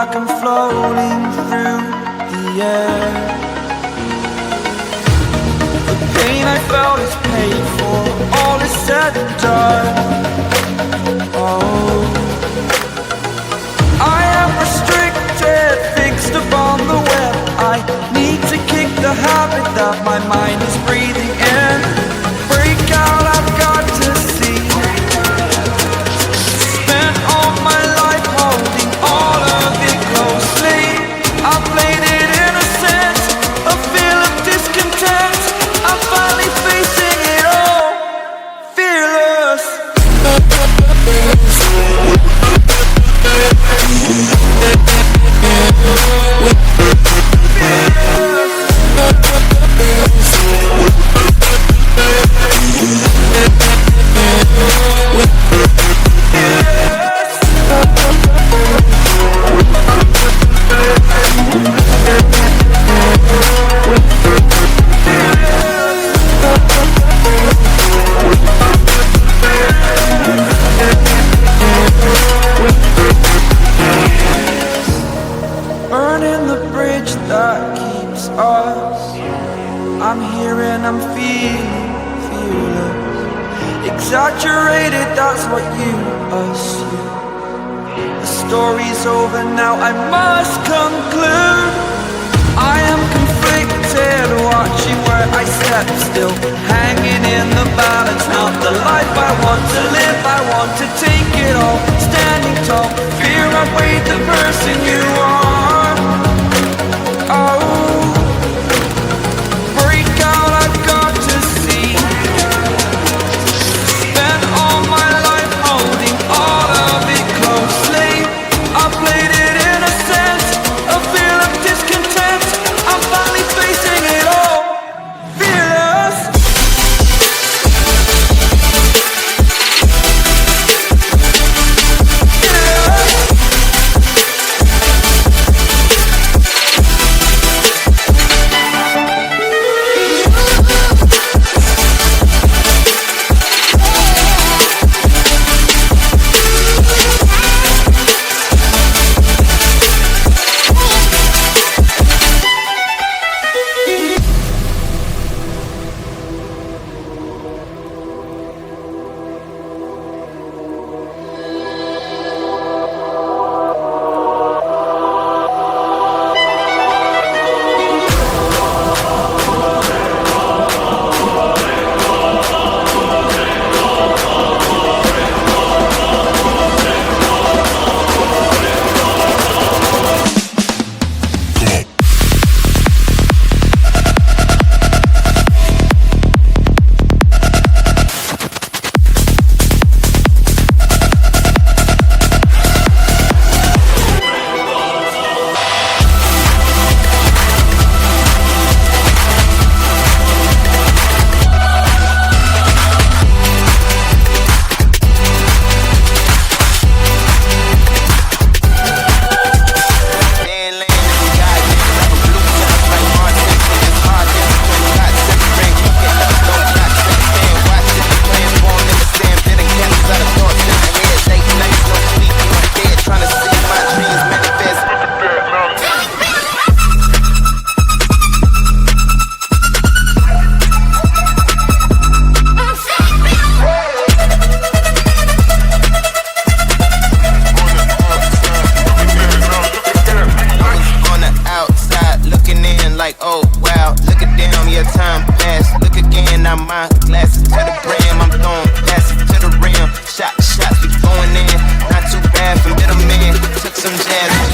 like I'm floating through the air. The pain I felt is paid for, all is said and done. Oh, I am restricted, fixed upon the web. I need to kick the habit that my mind is breathing in. Break out, I've got to see. Spent all my life holding all of it closely. I played it innocent, a feel of discontent. I'm finally facing it all, fearless. Burning the bridge that keeps us. I'm here and I'm feeling fearless. Exaggerated, that's what you assume. The story's over now, I must conclude. I am conflicted, watching where I step still, hanging in the balance. Not the life I want to live, I want to take it all. Standing tall, fear outweighed the person you are. Oh, break out, I've got to see. Spent all my life holding all of it closely. I played it innocent, a feel of discontent. I'm finally facing it all, fearless. Like, oh wow, look at them, yeah, time passed. Look again, now my glasses to the brim. I'm throwing passes to the rim. Shots be going in, not too bad for middlemen. Took some jazz.